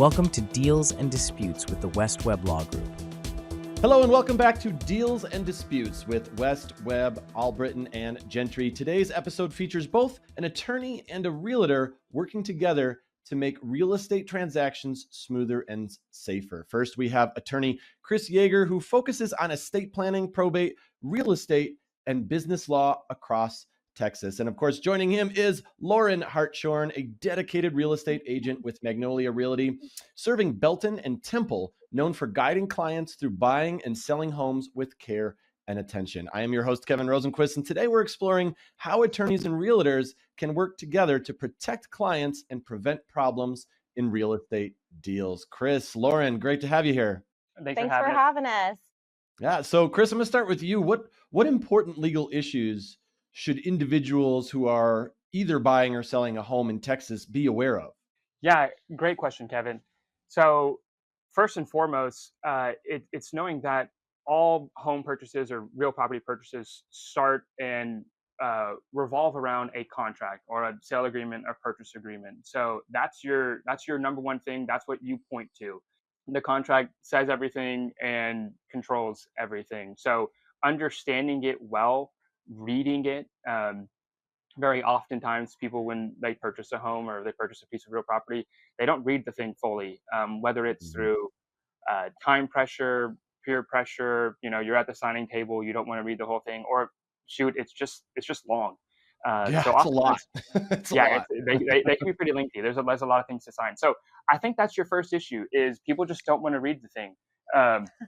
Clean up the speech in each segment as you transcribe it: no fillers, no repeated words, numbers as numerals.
Welcome to Deals and Disputes with the West Webb Law Group. Hello and welcome back to Deals and Disputes with West Webb, Allbritton and Gentry. Today's episode features both an attorney and a realtor working together to make real estate transactions smoother and safer. First, we have attorney Kris Yager, who focuses on estate planning, probate, real estate, and business law across Texas. And of course, joining him is Lauren Hartshorn, a dedicated real estate agent with Magnolia Realty, serving Belton and Temple, known for guiding clients through buying and selling homes with care and attention. I am your host, Kevin Rosenquist, and today we're exploring how attorneys and realtors can work together to protect clients and prevent problems in real estate deals. Kris, Lauren, great to have you here. Thanks for having us. Yeah, so Kris, I'm going to start with you. What important legal issues should individuals who are either buying or selling a home in Texas be aware of? Yeah, great question, Kevin. So first and foremost, it's knowing that all home purchases or real property purchases start and revolve around a contract or a sale agreement or purchase agreement. So that's your number one thing. That's what you point to. The contract says everything and controls everything. So understanding it well, reading it. Very oftentimes people, when they purchase a home or they purchase a piece of real property, they don't read the thing fully, whether it's through time pressure, peer pressure, you're at the signing table, you don't want to read the whole thing, or shoot, it's just long. So it's a lot. It's a lot. They can be pretty lengthy. There's a lot of things to sign. So I think that's your first issue, is people just don't want to read the thing,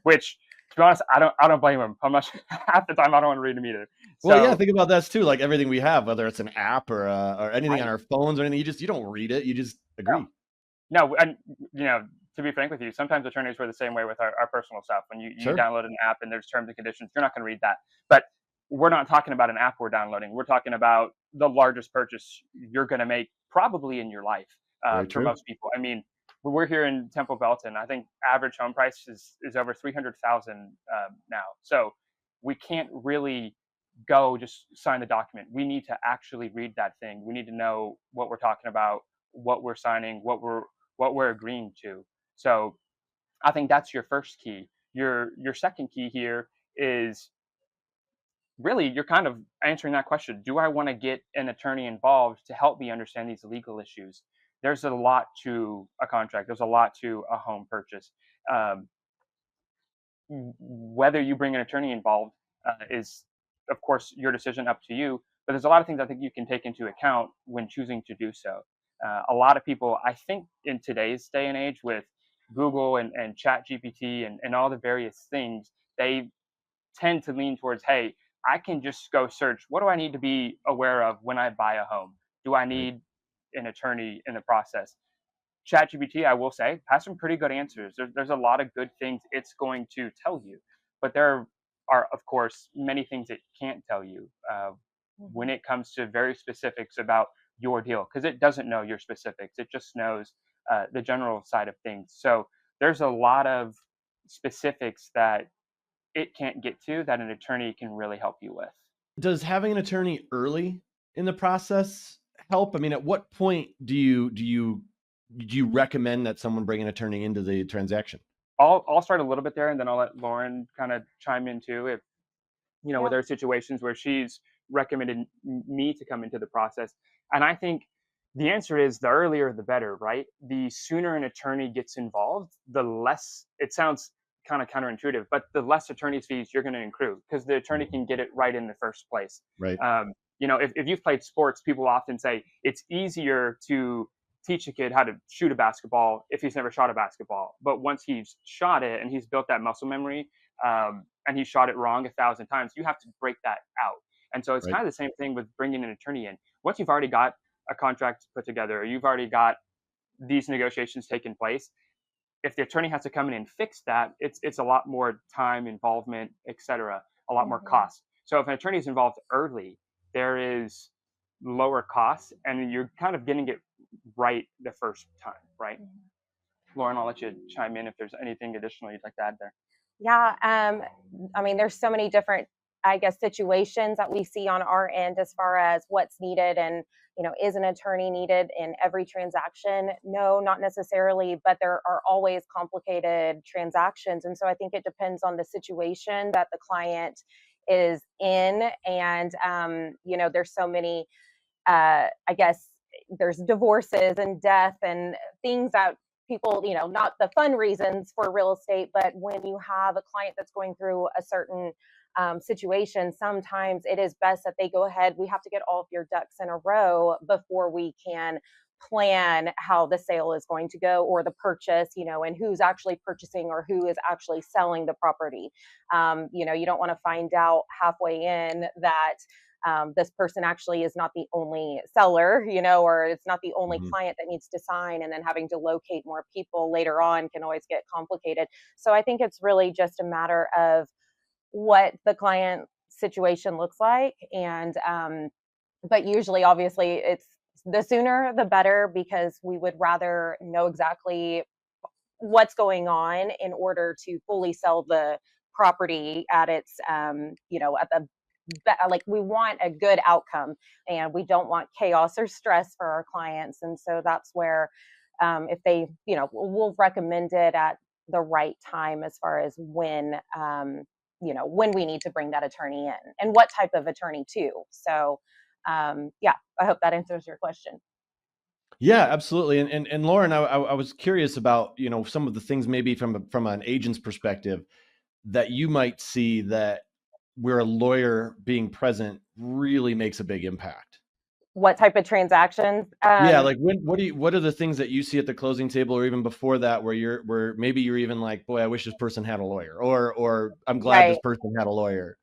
which, to be honest, I don't blame them. I'm not half the time I don't want to read them either. So, well, yeah, think about that too. Like everything we have, whether it's an app or anything on our phones or anything, you don't read it. You just agree. No, and to be frank with you, sometimes attorneys were the same way with our personal stuff. When you Sure. download an app and there's terms and conditions, you're not going to read that. But we're not talking about an app we're downloading. We're talking about the largest purchase you're going to make probably in your life for most people. I mean, we're here in Temple, Belton. I think average home price is over $300,000 now. So we can't really go just sign the document. We need to actually read that thing. We need to know what we're talking about, what we're signing, what we're agreeing to. So I think that's your first key. Your second key here is really, you're kind of answering that question. Do I want to get an attorney involved to help me understand these legal issues? There's a lot to a contract. There's a lot to a home purchase. Whether you bring an attorney involved is, of course, your decision, up to you. But there's a lot of things I think you can take into account when choosing to do so. A lot of people, I think, in today's day and age with Google and Chat GPT and all the various things, they tend to lean towards, hey, I can just go search, what do I need to be aware of when I buy a home? Do I need an attorney in the process? ChatGPT, I will say, has some pretty good answers. There's a lot of good things it's going to tell you, but there are, of course, many things it can't tell you when it comes to very specifics about your deal, because it doesn't know your specifics. It just knows the general side of things. So there's a lot of specifics that it can't get to that an attorney can really help you with. Does having an attorney early in the process help? I mean, at what point do you recommend that someone bring an attorney into the transaction? I'll start a little bit there, and then I'll let Lauren kind of chime in too. If where there are situations where she's recommended me to come into the process, and I think the answer is the earlier the better, right? The sooner an attorney gets involved, the less, it sounds kind of counterintuitive, but the less attorney's fees you're going to accrue, because the attorney can get it right in the first place. Right. If you've played sports, people often say it's easier to teach a kid how to shoot a basketball if he's never shot a basketball. But once he's shot it and he's built that muscle memory, and he shot it wrong 1,000 times, you have to break that out. And so it's kind of the same thing with bringing an attorney in. Once you've already got a contract put together, or you've already got these negotiations taking place, if the attorney has to come in and fix that, it's a lot more time, involvement, etc., a lot more cost. So if an attorney is involved early, there is lower costs, and you're kind of getting it right the first time, right? Lauren, I'll let you chime in if there's anything additional you'd like to add there. Yeah, I mean, there's so many different I guess, situations that we see on our end as far as what's needed and, is an attorney needed in every transaction? No, not necessarily, but there are always complicated transactions. And so I think it depends on the situation that the client is in. And, there's so many, I guess, there's divorces and death and things that people, not the fun reasons for real estate, but when you have a client that's going through a certain situation, sometimes it is best that they go ahead. We have to get all of your ducks in a row before we can plan how the sale is going to go, or the purchase, and who's actually purchasing or who is actually selling the property. You don't want to find out halfway in that this person actually is not the only seller, or it's not the only client that needs to sign, and then having to locate more people later on can always get complicated. So I think it's really just a matter of what the client situation looks like. And, but usually, obviously, it's the sooner the better, because we would rather know exactly what's going on in order to fully sell the property at its, at the like, we want a good outcome, and we don't want chaos or stress for our clients. And so that's where, if they, we'll recommend it at the right time as far as when, when we need to bring that attorney in and what type of attorney too. So, yeah, I hope that answers your question. Yeah, absolutely. And Lauren, I was curious about, some of the things maybe from an agent's perspective that you might see that where a lawyer being present really makes a big impact. What type of transactions? Yeah, like what are the things that you see at the closing table, or even before that, where maybe you're even like, boy, I wish this person had a lawyer, or I'm glad this Right. person had a lawyer.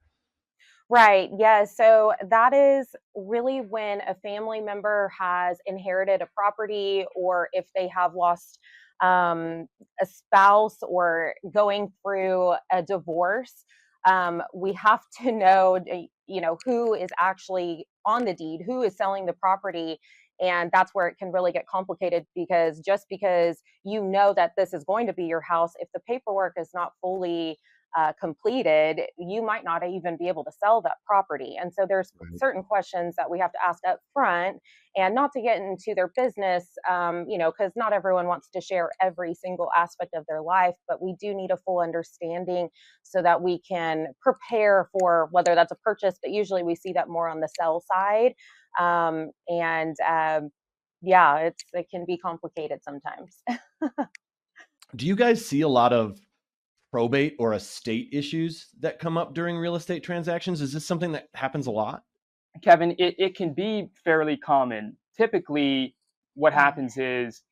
Right. Yeah. So that is really when a family member has inherited a property, or if they have lost a spouse or going through a divorce. We have to know, who is actually on the deed, who is selling the property. And that's where it can really get complicated, because just because that this is going to be your house, if the paperwork is not fully completed, you might not even be able to sell that property. And so there's Right. certain questions that we have to ask up front, and not to get into their business, because not everyone wants to share every single aspect of their life, but we do need a full understanding so that we can prepare for whether that's a purchase, but usually we see that more on the sell side. And yeah, it can be complicated sometimes. Do you guys see a lot of probate or estate issues that come up during real estate transactions? Is this something that happens a lot? Kevin, it can be fairly common. Typically, what happens is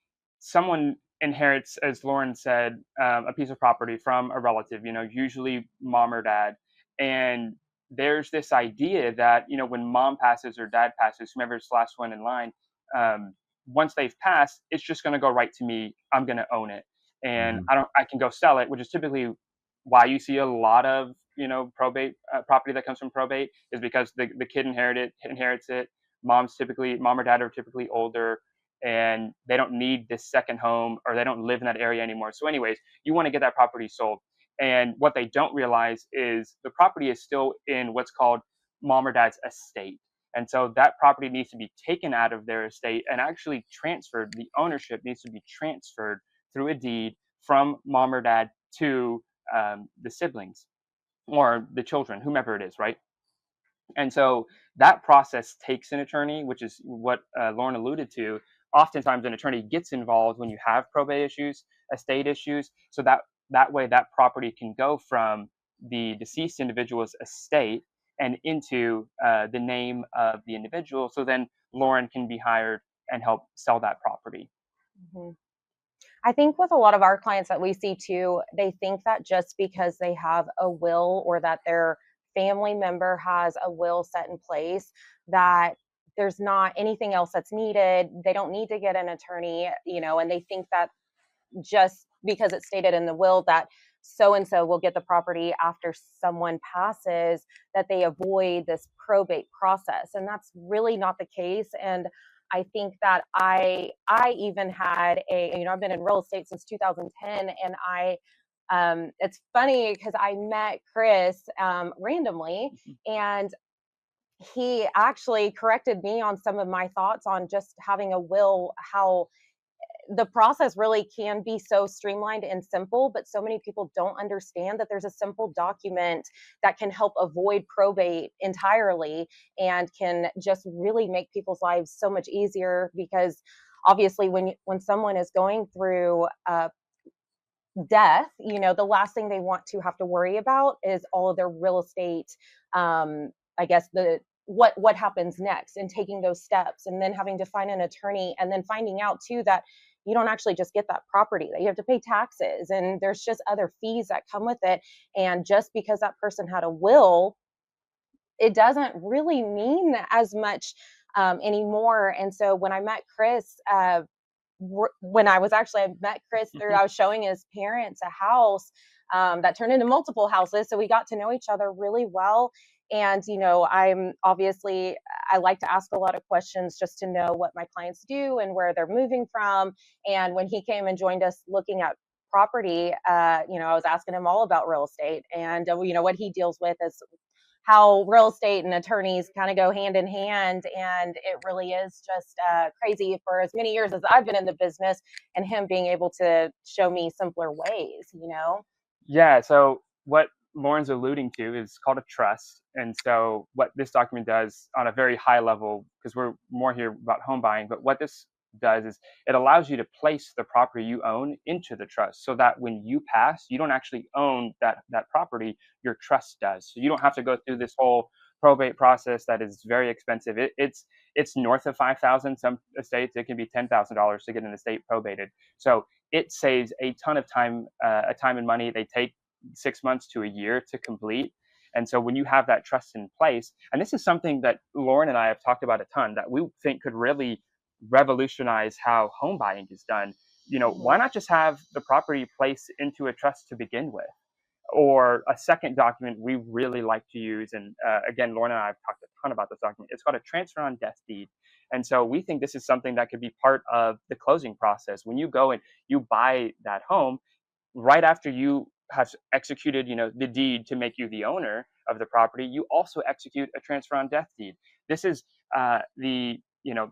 someone inherits, as Lauren said, a piece of property from a relative, usually mom or dad. And there's this idea that, when mom passes or dad passes, whomever's the last one in line, once they've passed, it's just going to go right to me. I'm going to own it. And Mhm. I can go sell it, which is typically why you see a lot of probate property that comes from probate, is because the kid inherits it. Mom or dad are typically older, and they don't need this second home, or they don't live in that area anymore. So anyways, you want to get that property sold. And what they don't realize is the property is still in what's called mom or dad's estate. And so that property needs to be taken out of their estate and actually transferred. The ownership needs to be transferred through a deed from mom or dad to the siblings or the children, whomever it is, right? And so that process takes an attorney, which is what Lauren alluded to. Oftentimes, an attorney gets involved when you have probate issues, estate issues, so that way that property can go from the deceased individual's estate and into the name of the individual. So then Lauren can be hired and help sell that property. Mhm. I think with a lot of our clients that we see too, they think that just because they have a will, or that their family member has a will set in place, that there's not anything else that's needed. They don't need to get an attorney, and they think that just because it's stated in the will that so and so will get the property after someone passes, that they avoid this probate process. And that's really not the case. And I think that I even had I've been in real estate since 2010, and I It's funny because I met Kris randomly, and he actually corrected me on some of my thoughts on just having a will, how the process really can be so streamlined and simple, but so many people don't understand that there's a simple document that can help avoid probate entirely and can just really make people's lives so much easier. Because obviously when someone is going through death, the last thing they want to have to worry about is all of their real estate, I guess the what happens next, and taking those steps, and then having to find an attorney, and then finding out too that you don't actually just get that property, that you have to pay taxes, and there's just other fees that come with it. And just because that person had a will, it doesn't really mean as much anymore. And so when I met Kris, I met Kris through, I was showing his parents a house that turned into multiple houses. So we got to know each other really well. And, I like to ask a lot of questions just to know what my clients do and where they're moving from. And when he came and joined us looking at property, I was asking him all about real estate, and, what he deals with is how real estate and attorneys kind of go hand in hand. And it really is just crazy for as many years as I've been in the business, and him being able to show me simpler ways. Yeah. So what Lauren's alluding to is called a trust. And so what this document does on a very high level, because we're more here about home buying, but what this does is it allows you to place the property you own into the trust, so that when you pass, you don't actually own that property, your trust does. So you don't have to go through this whole probate process that is very expensive. It's north of $5,000. Some estates, it can be $10,000 to get an estate probated. So it saves a ton of time, and money. They take 6 months to a year to complete. And so when you have that trust in place, and this is something that Lauren and I have talked about a ton, that we think could really revolutionize how home buying is done. Why not just have the property placed into a trust to begin with? Or a second document we really like to use, and again, Lauren and I have talked a ton about this document. It's called a transfer on death deed. And so we think this is something that could be part of the closing process. When you go and you buy that home, right after you have executed, the deed to make you the owner of the property, you also execute a transfer on death deed. This is the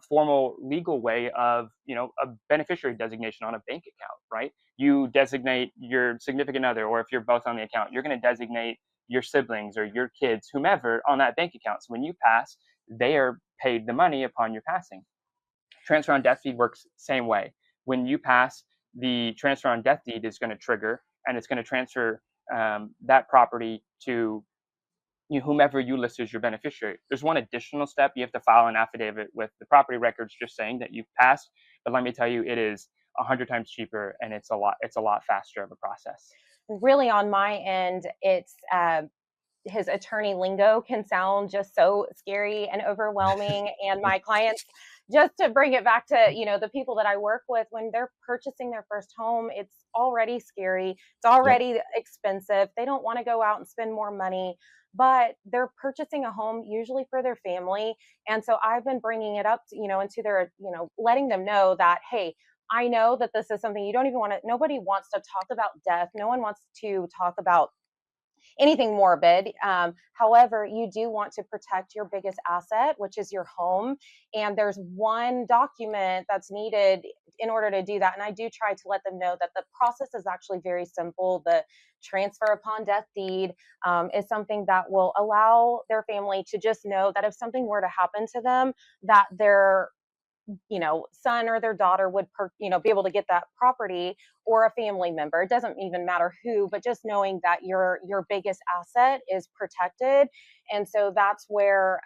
formal legal way of a beneficiary designation on a bank account, right? You designate your significant other, or if you're both on the account, you're going to designate your siblings or your kids, whomever, on that bank account. So when you pass, they are paid the money upon your passing. Transfer on death deed works same way. When you pass, the transfer on death deed is going to trigger, and it's going to transfer that property to whomever you list as your beneficiary. There's one additional step. You have to file an affidavit with the property records just saying that you've passed. But let me tell you, it is 100 times cheaper, and it's a lot faster of a process. Really, on my end, it's his attorney lingo can sound just so scary and overwhelming. And my clients, just to bring it back to, the people that I work with, when they're purchasing their first home, it's already scary. It's already expensive. They don't want to go out and spend more money, but they're purchasing a home usually for their family. And so I've been bringing it up, into their, letting them know that, hey, I know that this is something you don't even want to, nobody wants to talk about death. No one wants to talk about anything morbid. However, you do want to protect your biggest asset, which is your home. And there's one document that's needed in order to do that. And I do try to let them know that the process is actually very simple. The transfer upon death deed is something that will allow their family to just know that if something were to happen to them, that their son or their daughter would be able to get that property, or a family member. It doesn't even matter who, but just knowing that your biggest asset is protected. And so that's where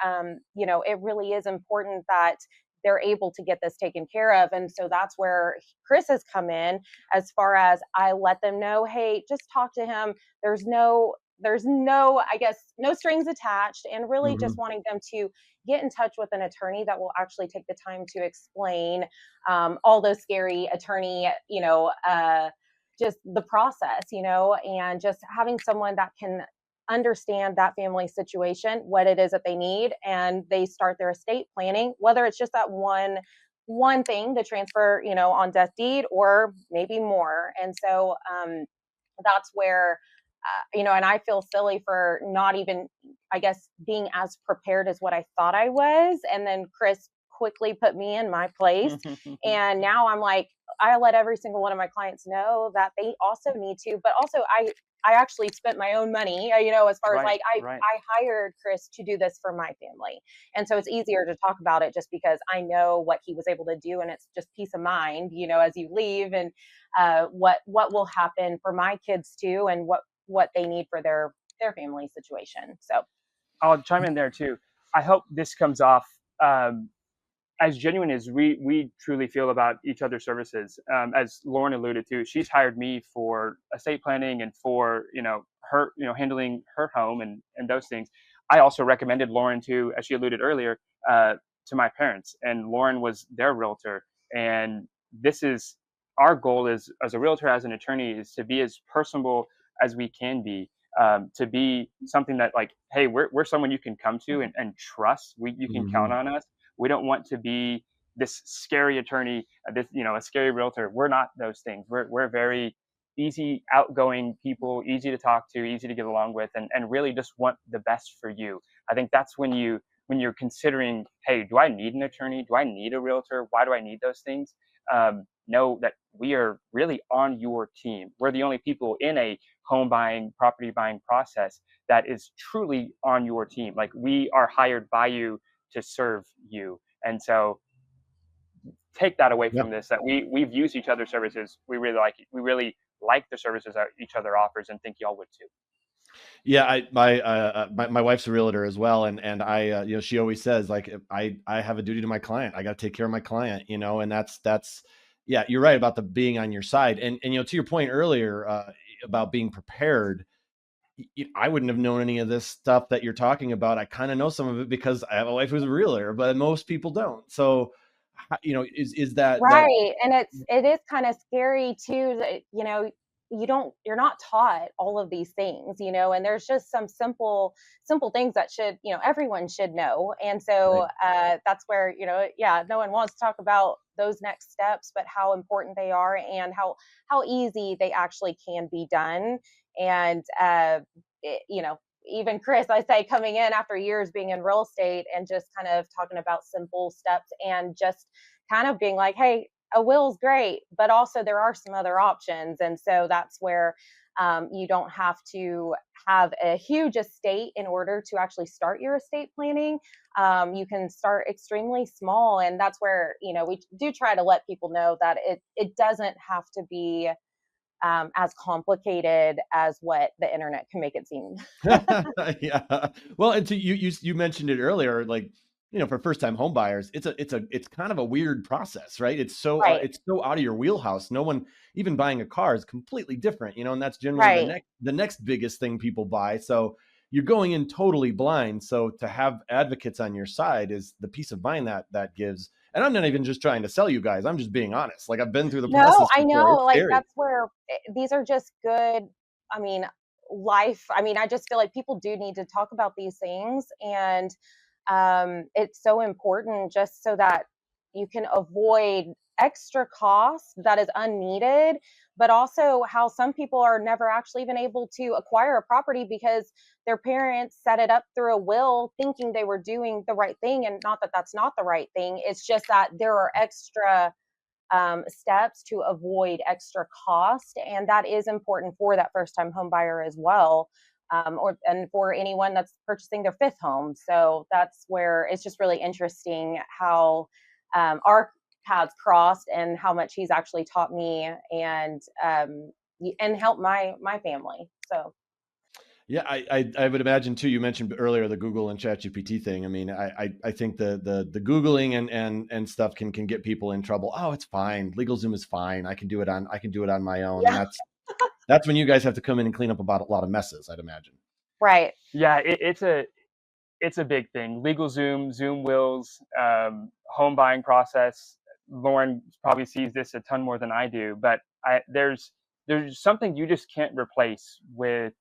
it really is important that they're able to get this taken care of. And so that's where Kris has come in, as far as I let them know, hey, just talk to him. There's no, I guess, no strings attached, and really just wanting them to get in touch with an attorney that will actually take the time to explain all those scary attorney, just the process, and just having someone that can understand that family situation, what it is that they need, and they start their estate planning, whether it's just that one thing to transfer, on death deed, or maybe more. And so that's where, and I feel silly for not even, I guess, being as prepared as what I thought I was. And then Kris quickly put me in my place. And now I'm like, I let every single one of my clients know that they also need to, but also I actually spent my own money, as far as like, I hired Kris to do this for my family. And so it's easier to talk about it just because I know what he was able to do. And it's just peace of mind, as you leave, and what will happen for my kids too, and what they need for their family situation. So I'll chime in there too. I hope this comes off as genuine as we truly feel about each other's services. As Lauren alluded to, she's hired me for estate planning and for her handling her home and those things. I also recommended Lauren to, as she alluded earlier, to my parents, and Lauren was their realtor. And this is our goal as a realtor, as an attorney, is to be as personable as we can be. To be something that, like, hey, we're someone you can come to and trust. You can count on us. We don't want to be this scary attorney, a scary realtor. We're not those things. We're very easy, outgoing people, easy to talk to, easy to get along with, and really just want the best for you. I think that's when you're considering, hey, do I need an attorney? Do I need a realtor? Why do I need those things? Know that we are really on your team. We're the only people in a home buying, property buying process that is truly on your team. Like, we are hired by you to serve you. And so take that away from this, that we've used each other's services. We really like the services that each other offers, and think y'all would too. Yeah, my wife's a realtor as well, and I she always says, like, I have a duty to my client. I got to take care of my client, and that's yeah, you're right about the being on your side. And to your point earlier about being prepared, I wouldn't have known any of this stuff that you're talking about. I kind of know some of it because I have a wife who's a realtor, but most people don't. So, is that right? And it is kind of scary too. That, you're not taught all of these things, and there's just some simple things that should, everyone should know. And so that's where, no one wants to talk about those next steps, but how important they are and how easy they actually can be done. And even Kris, I say, coming in after years being in real estate and just kind of talking about simple steps and just kind of being like, hey, a will's great, but also there are some other options. And so that's where you don't have to have a huge estate in order to actually start your estate planning. You can start extremely small. And that's where, we do try to let people know that it doesn't have to be as complicated as what the internet can make it seem. Yeah. Well, and so you mentioned it earlier, like, for first time home buyers, it's kind of a weird process, right? It's so out of your wheelhouse. No one, even buying a car, is completely different, and that's generally the next biggest thing people buy. So you're going in totally blind. So to have advocates on your side is the peace of mind that gives. And I'm not even just trying to sell you guys. I'm just being honest. Like, I've been through the process before. I know. Like, that's where these are just good. I mean, life. I mean, I just feel like people do need to talk about these things. And it's so important just so that you can avoid extra costs that is unneeded, but also how some people are never actually even able to acquire a property because their parents set it up through a will thinking they were doing the right thing. And not that that's not the right thing. It's just that there are extra steps to avoid extra cost. And that is important for that first time home buyer as well. And for anyone that's purchasing their fifth home. So that's where it's just really interesting how our paths crossed and how much he's actually taught me and helped my family. So. Yeah, I would imagine too. You mentioned earlier the Google and ChatGPT thing. I mean, I think the Googling and stuff can get people in trouble. Oh, it's fine. LegalZoom is fine. I can do it on my own. Yeah. And that's when you guys have to come in and clean up about a lot of messes, I'd imagine. Right. Yeah, it's a big thing. LegalZoom, Zoom wills, home buying process. Lauren probably sees this a ton more than I do, but there's something you just can't replace with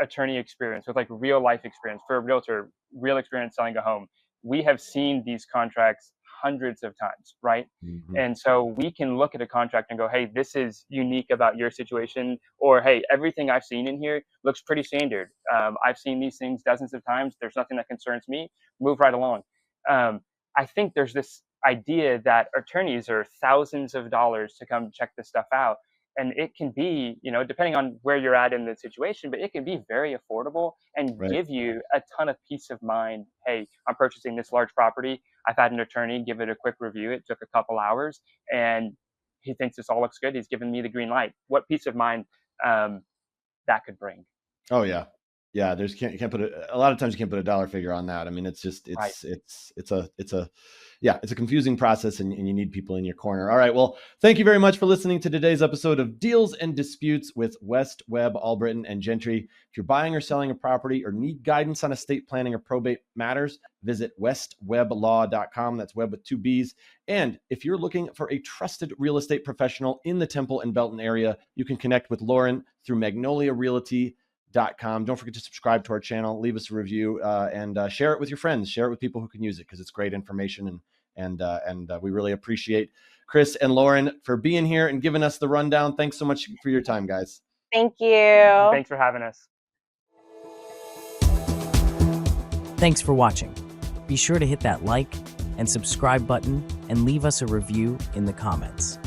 attorney experience, with like real life experience. For a realtor, real experience selling a home. We have seen these contracts hundreds of times, right? Mhm. And so we can look at a contract and go, hey, this is unique about your situation, or hey, everything I've seen in here looks pretty standard. I've seen these things dozens of times. There's nothing that concerns me. Move right along. I think there's this idea that attorneys are thousands of dollars to come check this stuff out. And it can be, depending on where you're at in the situation, but it can be very affordable and Right. give you a ton of peace of mind. Hey, I'm purchasing this large property. I've had an attorney give it a quick review. It took a couple hours, and he thinks this all looks good. He's given me the green light. What peace of mind that could bring. Oh yeah. Yeah, you can't put a lot of times you can't put a dollar figure on that. I mean, it's just Right. it's a confusing process, and you need people in your corner. All right. Well, thank you very much for listening to today's episode of Deals and Disputes with West Webb, Allbritton and Gentry. If you're buying or selling a property or need guidance on estate planning or probate matters, visit westwebblaw.com. That's Webb with 2 B's. And if you're looking for a trusted real estate professional in the Temple and Belton area, you can connect with Lauren through Magnolia Realty. Don't forget to subscribe to our channel, leave us a review, and share it with your friends. Share it with people who can use it, because it's great information, and we really appreciate Kris and Lauren for being here and giving us the rundown. Thanks so much for your time, guys. Thank you. Thanks for having us. Thanks for watching. Be sure to hit that like and subscribe button and leave us a review in the comments.